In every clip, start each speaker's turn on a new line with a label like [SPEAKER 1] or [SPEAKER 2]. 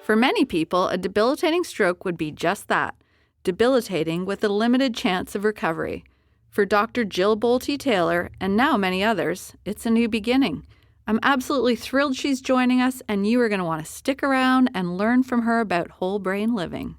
[SPEAKER 1] For many people, a debilitating stroke would be just that, debilitating with a limited chance of recovery. For Dr. Jill Bolte Taylor, and now many others, it's a new beginning. I'm absolutely thrilled she's joining us, and you are going to want to stick around and learn from her about whole brain living.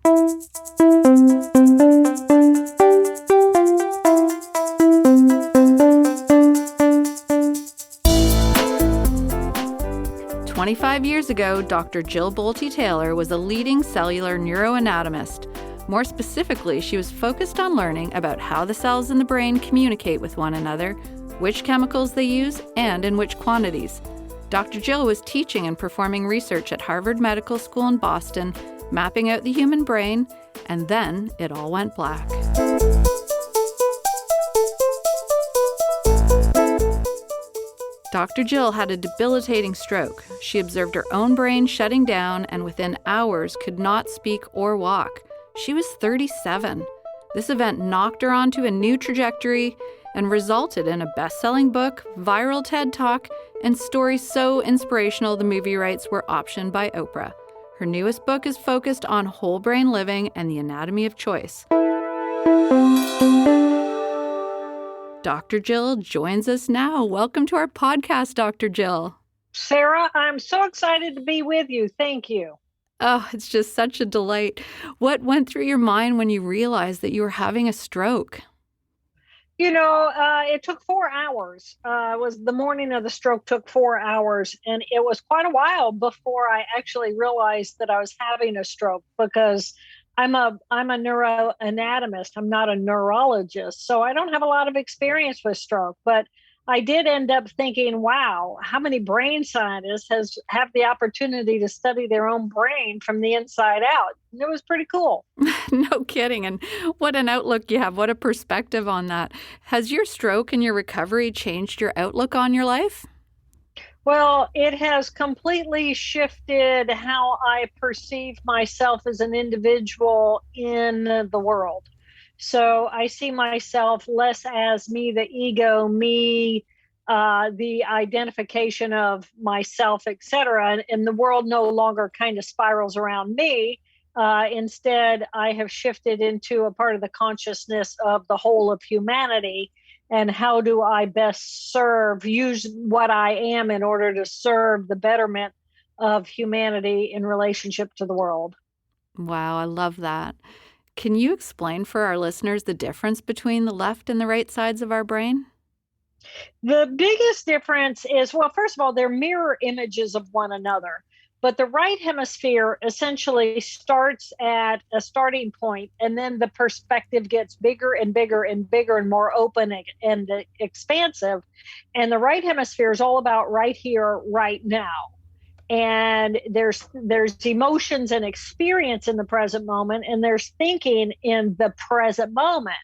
[SPEAKER 1] "25 years ago, Dr. Jill Bolte Taylor was a leading cellular neuroanatomist. More specifically, she was focused on learning about how the cells in the brain communicate with one another, which chemicals they use, and in which quantities. Dr. Jill was teaching and performing research at Harvard Medical School in Boston, mapping out the human brain, and then it all went black. Dr. Jill had a debilitating stroke. She observed her own brain shutting down and within hours could not speak or walk. She was 37. This event knocked her onto a new trajectory and resulted in a best-selling book, viral TED Talk, and stories so inspirational the movie rights were optioned by Oprah. Her newest book is focused on whole brain living and the anatomy of choice. Dr. Jill joins us now. Welcome to our podcast, Dr. Jill.
[SPEAKER 2] Sarah, I'm so excited to be with you. Thank you.
[SPEAKER 1] Oh, it's just such a delight. What went through your mind when you realized that you were having a stroke?
[SPEAKER 2] It took 4 hours. It was the morning of the stroke, took 4 hours. And it was quite a while before I actually realized that I was having a stroke, because I'm a neuroanatomist. I'm not a neurologist. So I don't have a lot of experience with stroke, but I did end up thinking, wow, how many brain scientists have the opportunity to study their own brain from the inside out? And it was pretty cool.
[SPEAKER 1] No kidding. And what an outlook you have. What a perspective on that. Has your stroke and your recovery changed your outlook on your life?
[SPEAKER 2] Well, it has completely shifted how I perceive myself as an individual in the world. So I see myself less as me, the ego, me, the identification of myself, etc. And the world no longer kind of spirals around me. Instead, I have shifted into a part of the consciousness of the whole of humanity. And how do I best use what I am in order to serve the betterment of humanity in relationship to the world?
[SPEAKER 1] Wow, I love that. Can you explain for our listeners the difference between the left and the right sides of our brain?
[SPEAKER 2] The biggest difference is, well, first of all, they're mirror images of one another. But the right hemisphere essentially starts at a starting point, and then the perspective gets bigger and bigger and bigger and more open and expansive. And the right hemisphere is all about right here, right now. And there's emotions and experience in the present moment, and there's thinking in the present moment.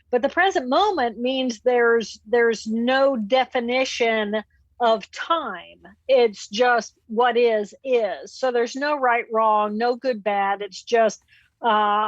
[SPEAKER 2] But the present moment means there's no definition of time. It's just what is. So there's no right, wrong, no good, bad. It's just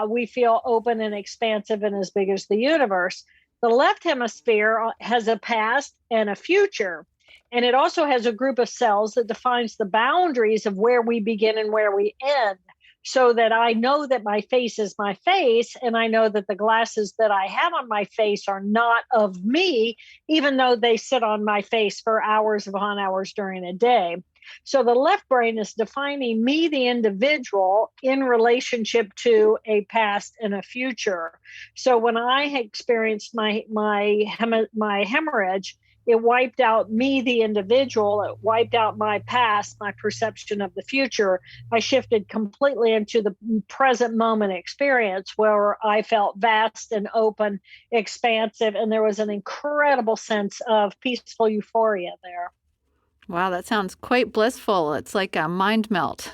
[SPEAKER 2] we feel open and expansive and as big as the universe. The left hemisphere has a past and a future. And it also has a group of cells that defines the boundaries of where we begin and where we end. So that I know that my face is my face, and I know that the glasses that I have on my face are not of me, even though they sit on my face for hours upon hours during a day. So the left brain is defining me, the individual, in relationship to a past and a future. So when I experienced my hemorrhage, it wiped out me, the individual. It wiped out my past, my perception of the future. I shifted completely into the present moment experience where I felt vast and open, expansive, and there was an incredible sense of peaceful euphoria there.
[SPEAKER 1] Wow, that sounds quite blissful. It's like a mind melt.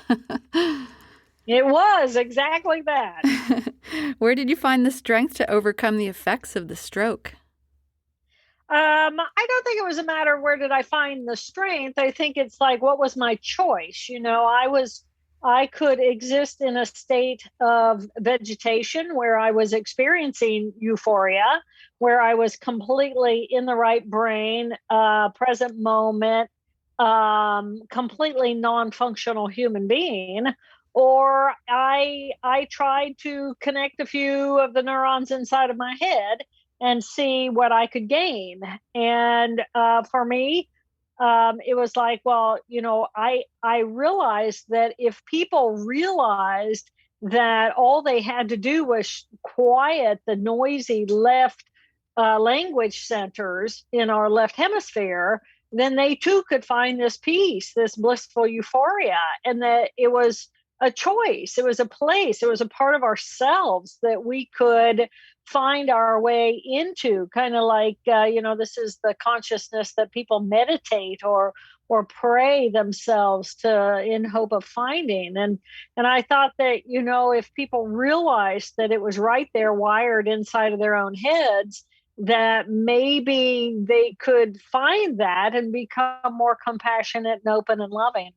[SPEAKER 2] It was exactly that.
[SPEAKER 1] Where did you find the strength to overcome the effects of the stroke?
[SPEAKER 2] I don't think it was a matter of where did I find the strength. I think it's like, what was my choice? I could exist in a state of vegetation where I was experiencing euphoria, where I was completely in the right brain, present moment, completely non-functional human being, or I tried to connect a few of the neurons inside of my head and see what I could gain. And for me, it was like, well, I realized that if people realized that all they had to do was quiet the noisy left language centers in our left hemisphere, then they too could find this peace, this blissful euphoria, and that it was a choice, it was a place, it was a part of ourselves that we could find our way into, kind of like this is the consciousness that people meditate or pray themselves to in hope of finding. And I thought that if people realized that it was right there wired inside of their own heads, that maybe they could find that and become more compassionate and open and loving.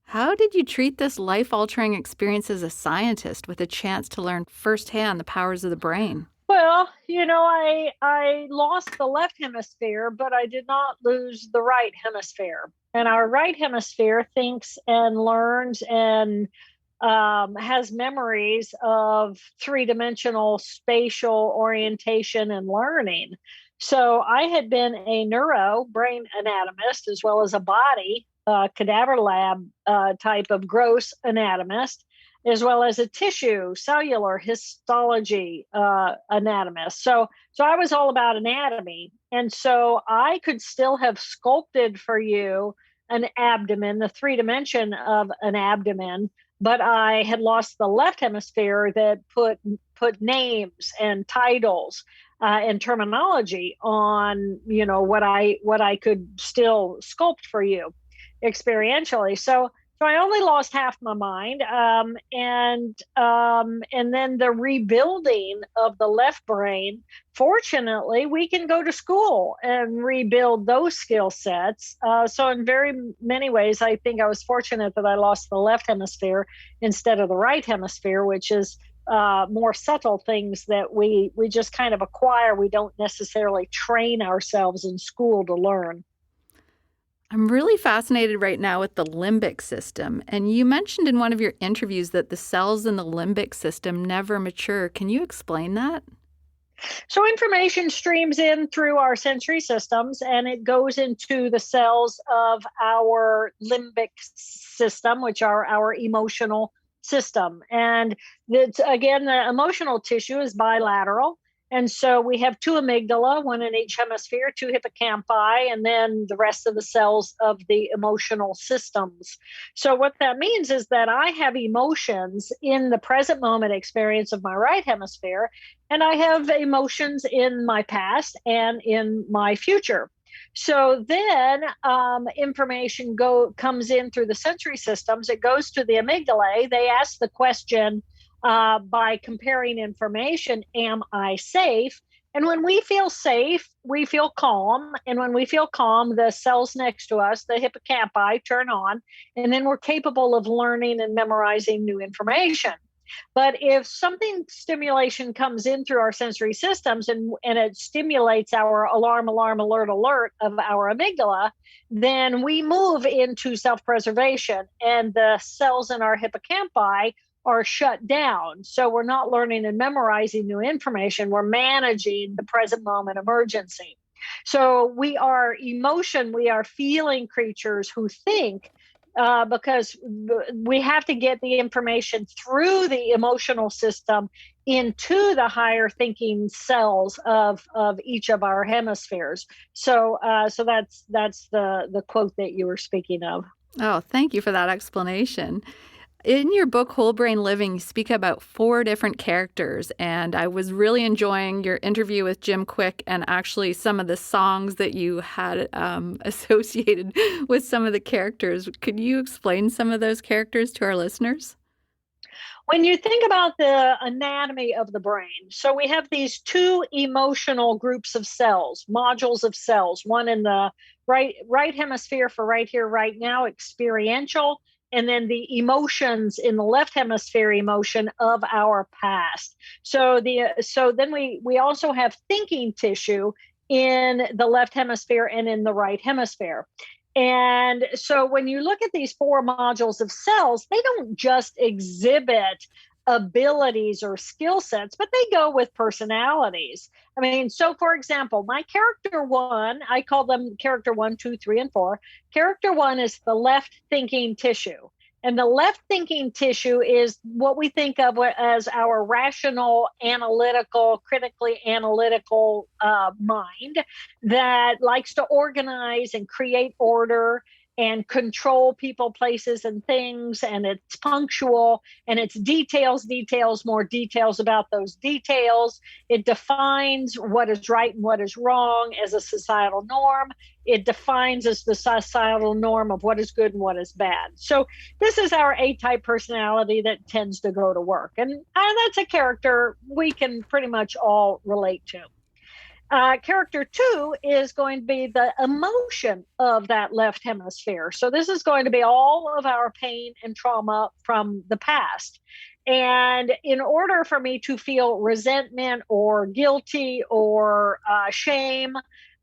[SPEAKER 1] How did you treat this life-altering experience as a scientist with a chance to learn firsthand the powers of the brain?
[SPEAKER 2] Well, I lost the left hemisphere, but I did not lose the right hemisphere. And our right hemisphere thinks and learns and has memories of three-dimensional spatial orientation and learning. So I had been a neuro brain anatomist as well as a body cadaver lab type of gross anatomist, as well as a tissue cellular histology anatomist. So I was all about anatomy. And so I could still have sculpted for you an abdomen, the three dimension of an abdomen, but I had lost the left hemisphere that put names and titles and terminology on what I could still sculpt for you experientially. So I only lost half my mind, and then the rebuilding of the left brain. Fortunately, we can go to school and rebuild those skill sets. So in very many ways, I think I was fortunate that I lost the left hemisphere instead of the right hemisphere, which is more subtle things that we just kind of acquire. We don't necessarily train ourselves in school to learn.
[SPEAKER 1] I'm really fascinated right now with the limbic system. And you mentioned in one of your interviews that the cells in the limbic system never mature. Can you explain that?
[SPEAKER 2] So information streams in through our sensory systems, and it goes into the cells of our limbic system, which are our emotional system. And again, the emotional tissue is bilateral. And so we have two amygdala, one in each hemisphere, two hippocampi, and then the rest of the cells of the emotional systems. So what that means is that I have emotions in the present moment experience of my right hemisphere, and I have emotions in my past and in my future. So then information comes in through the sensory systems. It goes to the amygdala. They ask the question, by comparing information, am I safe? And when we feel safe, we feel calm. And when we feel calm, the cells next to us, the hippocampi, turn on, and then we're capable of learning and memorizing new information. But if something stimulation comes in through our sensory systems and it stimulates our alarm, alert of our amygdala, then we move into self-preservation, and the cells in our hippocampi are shut down. So we're not learning and memorizing new information. We're managing the present moment emergency. So we are feeling creatures who think, because we have to get the information through the emotional system into the higher thinking cells of each of our hemispheres. So that's the quote that you were speaking of.
[SPEAKER 1] Oh, thank you for that explanation. In your book, Whole Brain Living, you speak about 4 different characters, and I was really enjoying your interview with Jim Quick and actually some of the songs that you had associated with some of the characters. Could you explain some of those characters to our listeners?
[SPEAKER 2] When you think about the anatomy of the brain, so we have these 2 emotional groups of cells, modules of cells, one in the right hemisphere for right here, right now, experiential, and then the emotions in the left hemisphere emotion of our past. So then we also have thinking tissue in the left hemisphere and in the right hemisphere. And so when you look at these 4 modules of cells, they don't just exhibit abilities or skill sets, but they go with personalities. I mean, so for example, my character 1, I call them character 1, 2, 3, and 4. Character 1 is the left thinking tissue. And the left thinking tissue is what we think of as our rational, analytical, critically analytical mind that likes to organize and create order and control people, places, and things. And it's punctual, and it's details, more details about those details. It defines what is right and what is wrong as a societal norm. It defines as the societal norm of what is good and what is bad. So this is our A-type personality that tends to go to work. And that's a character we can pretty much all relate to. Character 2 is going to be the emotion of that left hemisphere. So this is going to be all of our pain and trauma from the past. And in order for me to feel resentment or guilty or shame,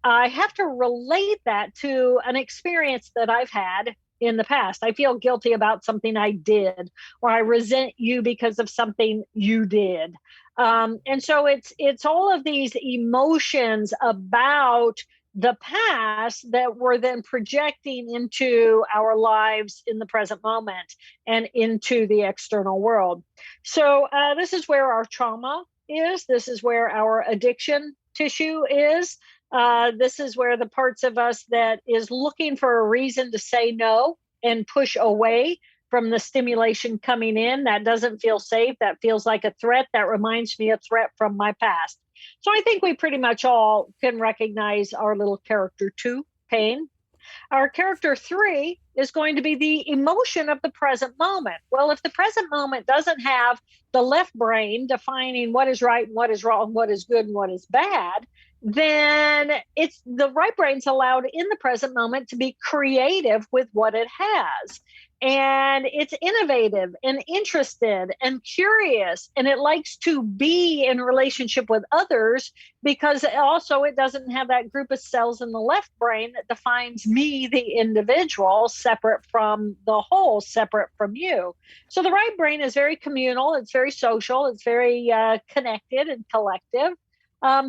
[SPEAKER 2] I have to relate that to an experience that I've had in the past. I feel guilty about something I did, or I resent you because of something you did. And so it's all of these emotions about the past that we're then projecting into our lives in the present moment and into the external world. So this is where our trauma is. This is where our addiction tissue is. This is where the parts of us that is looking for a reason to say no and push away from the stimulation coming in. That doesn't feel safe. That feels like a threat. That reminds me of threat from my past. So I think we pretty much all can recognize our little character 2, pain. Our character 3 is going to be the emotion of the present moment. Well, if the present moment doesn't have the left brain defining what is right and what is wrong, what is good and what is bad, then it's the right brain's allowed in the present moment to be creative with what it has. And it's innovative and interested and curious, and it likes to be in relationship with others because also it doesn't have that group of cells in the left brain that defines me, the individual, separate from the whole, separate from you. So the right brain is very communal, it's very social, it's very connected and collective.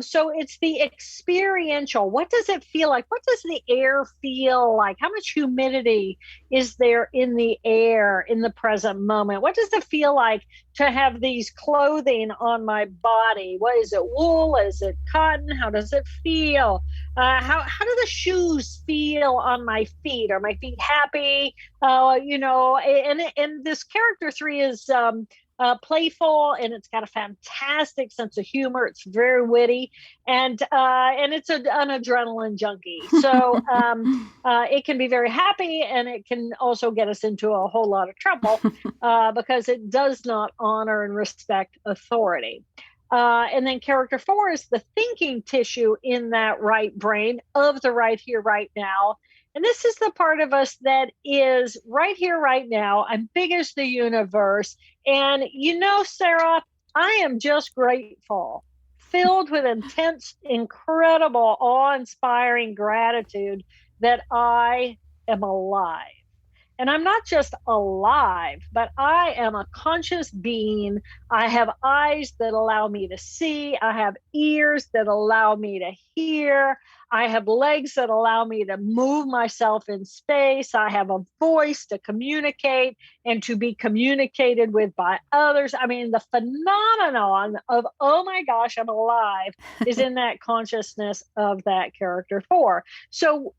[SPEAKER 2] So it's the experiential. What does it feel like? What does the air feel like? How much humidity is there in the air in the present moment? What does it feel like to have these clothing on my body? What is it? Wool? Is it cotton? How does it feel? How do the shoes feel on my feet? Are my feet happy? And this character 3 is playful, and it's got a fantastic sense of humor. It's very witty, and it's an adrenaline junkie. So it can be very happy, and it can also get us into a whole lot of trouble because it does not honor and respect authority. And then character 4 is the thinking tissue in that right brain of the right here, right now. And this is the part of us that is right here, right now. I'm big as the universe. And Sarah, I am just grateful, filled with intense, incredible, awe-inspiring gratitude that I am alive. And I'm not just alive, but I am a conscious being. I have eyes that allow me to see. I have ears that allow me to hear. I have legs that allow me to move myself in space. I have a voice to communicate and to be communicated with by others. I mean, the phenomenon of, oh my gosh, I'm alive is in that consciousness of that character 4. So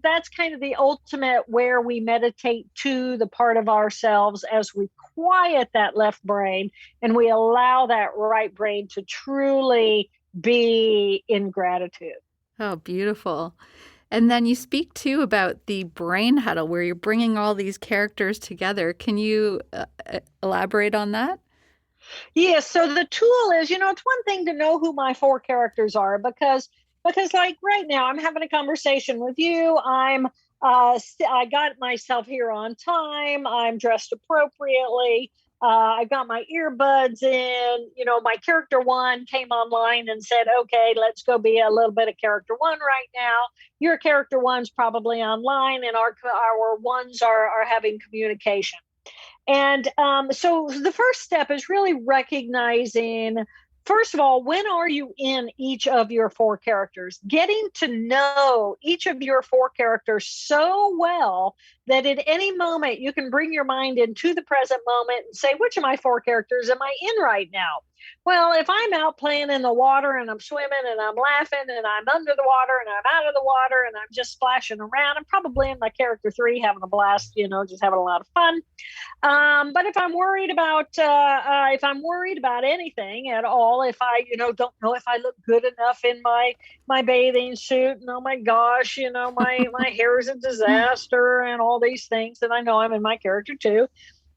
[SPEAKER 2] that's kind of the ultimate where we meditate to the part of ourselves as we quiet that left brain and we allow that right brain to truly be in gratitude.
[SPEAKER 1] Oh, beautiful. And then you speak too about the brain huddle where you're bringing all these characters together. Can you elaborate on that?
[SPEAKER 2] Yes. So the tool is, it's one thing to know who my 4 characters are because like right now I'm having a conversation with you. I got myself here on time. I'm dressed appropriately. I got my earbuds in, my character one came online and said, okay, let's go be a little bit of character one right now. Your character one's probably online, and our ones are having communication. And so the first step is really recognizing, first of all, when are you in each of your four characters? Getting to know each of your four characters so well that at any moment you can bring your mind into the present moment and say, which of my four characters am I in right now? Well, if I'm out playing in the water and I'm swimming and I'm laughing and I'm under the water and I'm out of the water and I'm just splashing around, I'm probably in my character three having a blast, just having a lot of fun. But if I'm worried about anything at all, if I don't know if I look good enough in my bathing suit, and oh my gosh, my hair is a disaster and all these things, then I know I'm in my character too.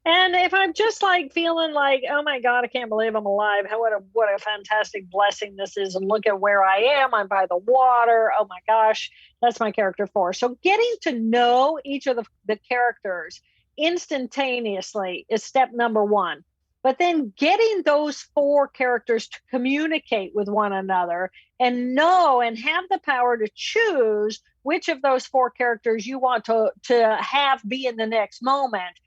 [SPEAKER 2] And if I'm just like feeling like, oh my God, I can't believe I'm alive. What a fantastic blessing this is. And look at where I am. I'm by the water. Oh my gosh, that's my character four. So getting to know each of the characters instantaneously is step number one. But then getting those four characters to communicate with one another and know and have the power to choose which of those four characters you want to have be in the next moment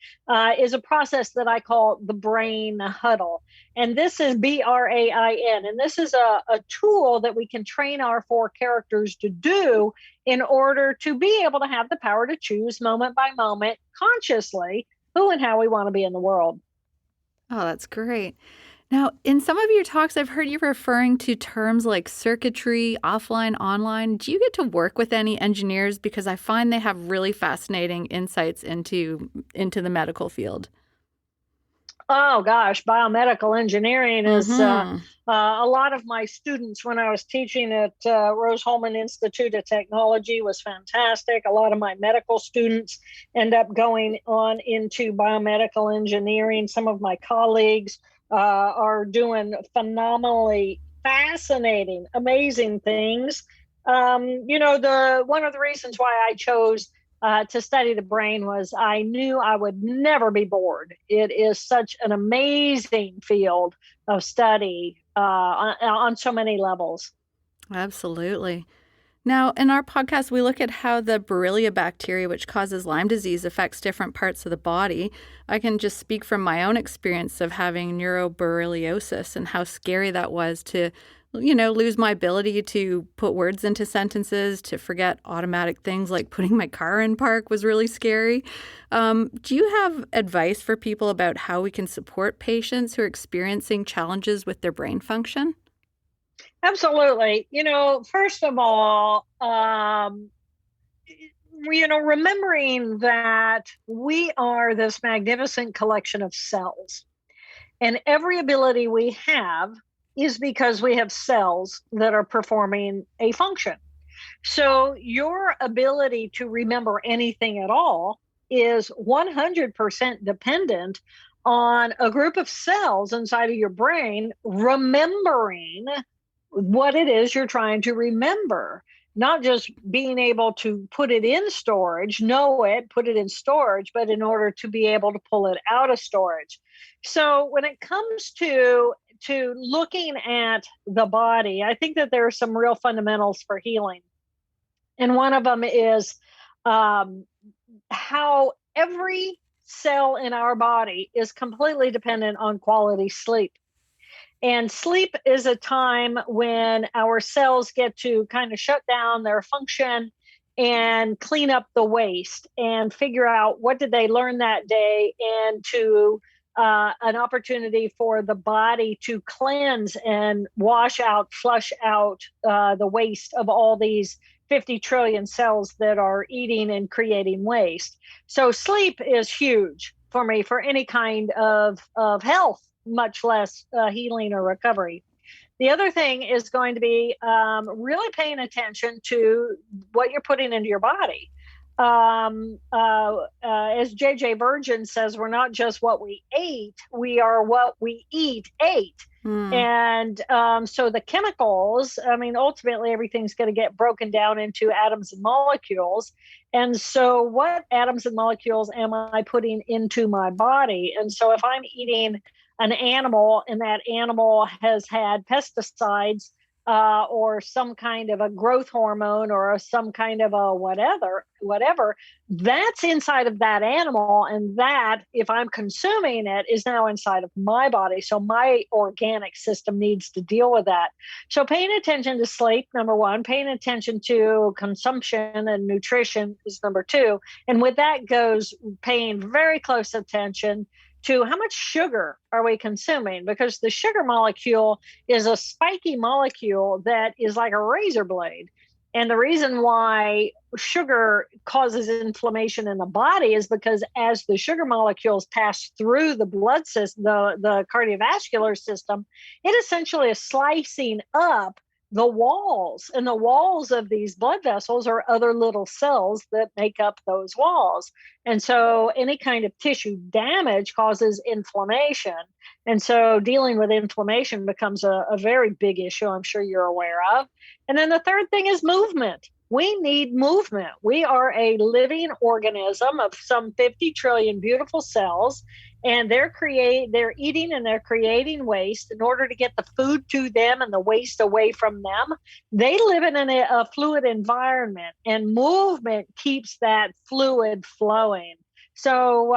[SPEAKER 2] is a process that I call the brain huddle. And this is BRAIN. And this is a tool that we can train our four characters to do in order to be able to have the power to choose moment by moment consciously who and how we want to be in the world.
[SPEAKER 1] Oh, that's great. Now, in some of your talks, I've heard you referring to terms like circuitry, offline, online. Do you get to work with any engineers? Because I find they have really fascinating insights into the medical field.
[SPEAKER 2] Oh gosh, biomedical engineering is a lot of my students when I was teaching at Rose-Hulman Institute of Technology was fantastic. A lot of my medical students end up going on into biomedical engineering. Some of my colleagues are doing phenomenally fascinating, amazing things. One of the reasons why I chose to study the brain was I knew I would never be bored. It is such an amazing field of study on so many levels.
[SPEAKER 1] Absolutely. Now, in our podcast, we look at how the Borrelia bacteria, which causes Lyme disease, affects different parts of the body. I can just speak from my own experience of having neuroborreliosis and how scary that was to lose my ability to put words into sentences, to forget automatic things like putting my car in park was really scary. Do you have advice for people about how we can support patients who are experiencing challenges with their brain function?
[SPEAKER 2] Absolutely. First of all, remembering that we are this magnificent collection of cells, and every ability we have is because we have cells that are performing a function. So your ability to remember anything at all is 100% dependent on a group of cells inside of your brain remembering what it is you're trying to remember, not just being able to put it in storage, know it, put it in storage, but in order to be able to pull it out of storage. So when it comes to looking at the body, I think that there are some real fundamentals for healing. And one of them is how every cell in our body is completely dependent on quality sleep. And sleep is a time when our cells get to kind of shut down their function and clean up the waste and figure out what did they learn that day, and to an opportunity for the body to cleanse and wash out, flush out the waste of all these 50 trillion cells that are eating and creating waste. So sleep is huge for me for any kind of health, much less healing or recovery. The other thing is going to be really paying attention to what you're putting into your body. As J.J. Virgin says, we're not just what we ate, we are what we ate.
[SPEAKER 1] Mm.
[SPEAKER 2] And so the chemicals, I mean, ultimately everything's going to get broken down into atoms and molecules. And so what atoms and molecules am I putting into my body? And so if I'm eating an animal and that animal has had pesticides, or some kind of a growth hormone or some kind of a whatever, that's inside of that animal. And that, if I'm consuming it, is now inside of my body. So my organic system needs to deal with that. So paying attention to sleep, number one, paying attention to consumption and nutrition is number two. And with that goes paying very close attention to how much sugar are we consuming, because the sugar molecule is a spiky molecule that is like a razor blade. And the reason why sugar causes inflammation in the body is because as the sugar molecules pass through the blood system, the cardiovascular system, it essentially is slicing up the walls, and the walls of these blood vessels are other little cells that make up those walls. And so any kind of tissue damage causes inflammation. And so dealing with inflammation becomes a very big issue, I'm sure you're aware of. And then the third thing is movement. We need movement. We are a living organism of some 50 trillion beautiful cells, and they're eating and they're creating waste in order to get the food to them and the waste away from them. They live in a fluid environment, and movement keeps that fluid flowing. So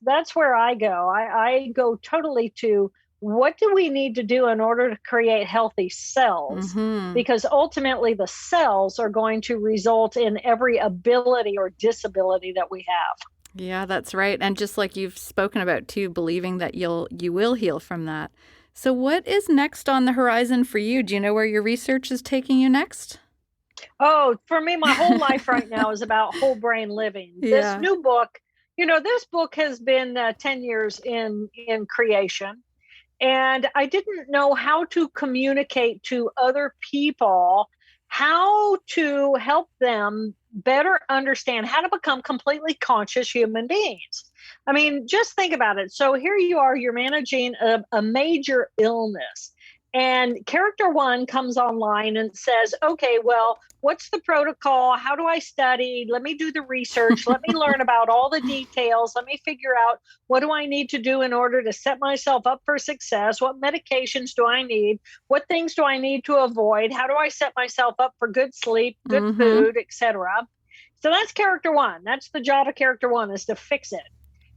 [SPEAKER 2] that's where I go. I go totally to what do we need to do in order to create healthy cells?
[SPEAKER 1] Mm-hmm.
[SPEAKER 2] Because ultimately the cells are going to result in every ability or disability that we have.
[SPEAKER 1] Yeah, that's right. And just like you've spoken about too, believing that you will heal from that. So what is next on the horizon for you? Do you know where your research is taking you next?
[SPEAKER 2] Oh, for me, my whole life right now is about whole brain living. This
[SPEAKER 1] Yeah.
[SPEAKER 2] new book, this book has been 10 years in creation. And I didn't know how to communicate to other people, how to help them better understand how to become completely conscious human beings. I mean, just think about it. So here you are, you're managing a major illness. And character one comes online and says, okay, well, what's the protocol? How do I study? Let me do the research. Let me learn about all the details. Let me figure out what do I need to do in order to set myself up for success? What medications do I need? What things do I need to avoid? How do I set myself up for good sleep, good food, etc.? So that's character one. That's the job of character one, is to fix it.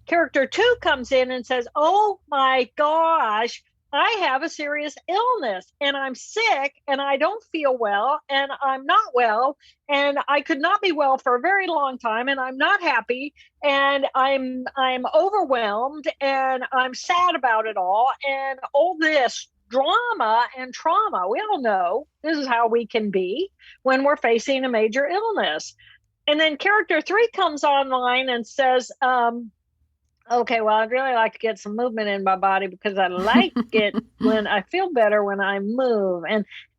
[SPEAKER 2] Character two comes in and says, oh my gosh, I have a serious illness and I'm sick and I don't feel well and I'm not well and I could not be well for a very long time and I'm not happy and I'm overwhelmed and I'm sad about it all, and all this drama and trauma. We all know this is how we can be when we're facing a major illness. And then character three comes online and says, okay, well, I'd really like to get some movement in my body because I like it when I feel better when I move.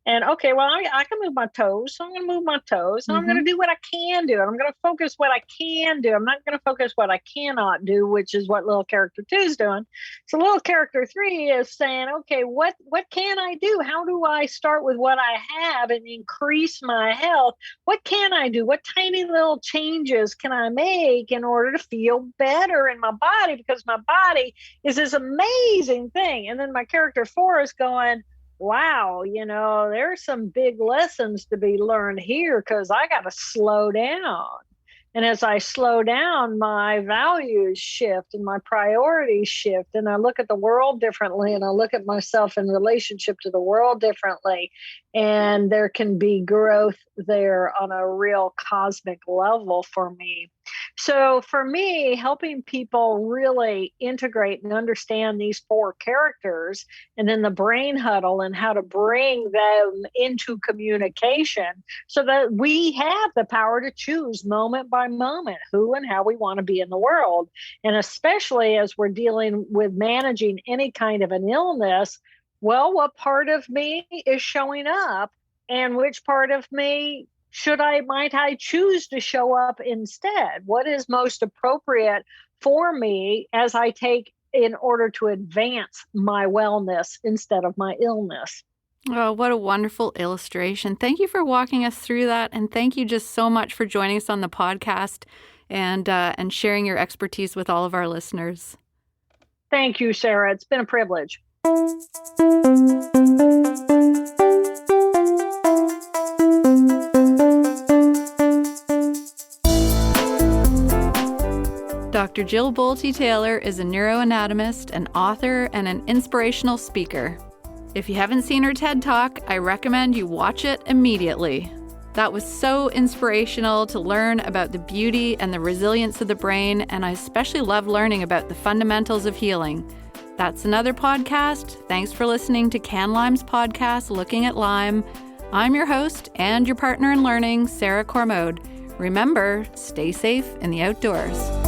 [SPEAKER 2] And okay, well, I can move my toes, so I'm going to move my toes, and I'm going to do what I can do. I'm going to focus what I can do. I'm not going to focus what I cannot do, which is what little character two is doing. So little character three is saying, okay, what can I do? How do I start with what I have and increase my health? What can I do? What tiny little changes can I make in order to feel better in my body? Because my body is this amazing thing. And then my character four is going, wow, there's some big lessons to be learned here because I got to slow down. And as I slow down, my values shift and my priorities shift. And I look at the world differently, and I look at myself in relationship to the world differently. And there can be growth there on a real cosmic level for me. So for me, helping people really integrate and understand these four characters, and then the brain huddle and how to bring them into communication so that we have the power to choose moment by moment who and how we want to be in the world. And especially as we're dealing with managing any kind of an illness, well, what part of me is showing up and which part of me might I choose to show up instead? What is most appropriate for me as I take in order to advance my wellness instead of my illness.
[SPEAKER 1] Oh, what a wonderful illustration. Thank you for walking us through that. And thank you just so much for joining us on the podcast and sharing your expertise with all of our listeners.
[SPEAKER 2] Thank you, Sarah. It's been a privilege.
[SPEAKER 1] Dr. Jill Bolte Taylor is a neuroanatomist, an author, and an inspirational speaker. If you haven't seen her TED Talk, I recommend you watch it immediately. That was so inspirational to learn about the beauty and the resilience of the brain, and I especially love learning about the fundamentals of healing. That's another podcast. Thanks for listening to Can Lyme's podcast, Looking at Lyme. I'm your host and your partner in learning, Sarah Cormode. Remember, stay safe in the outdoors.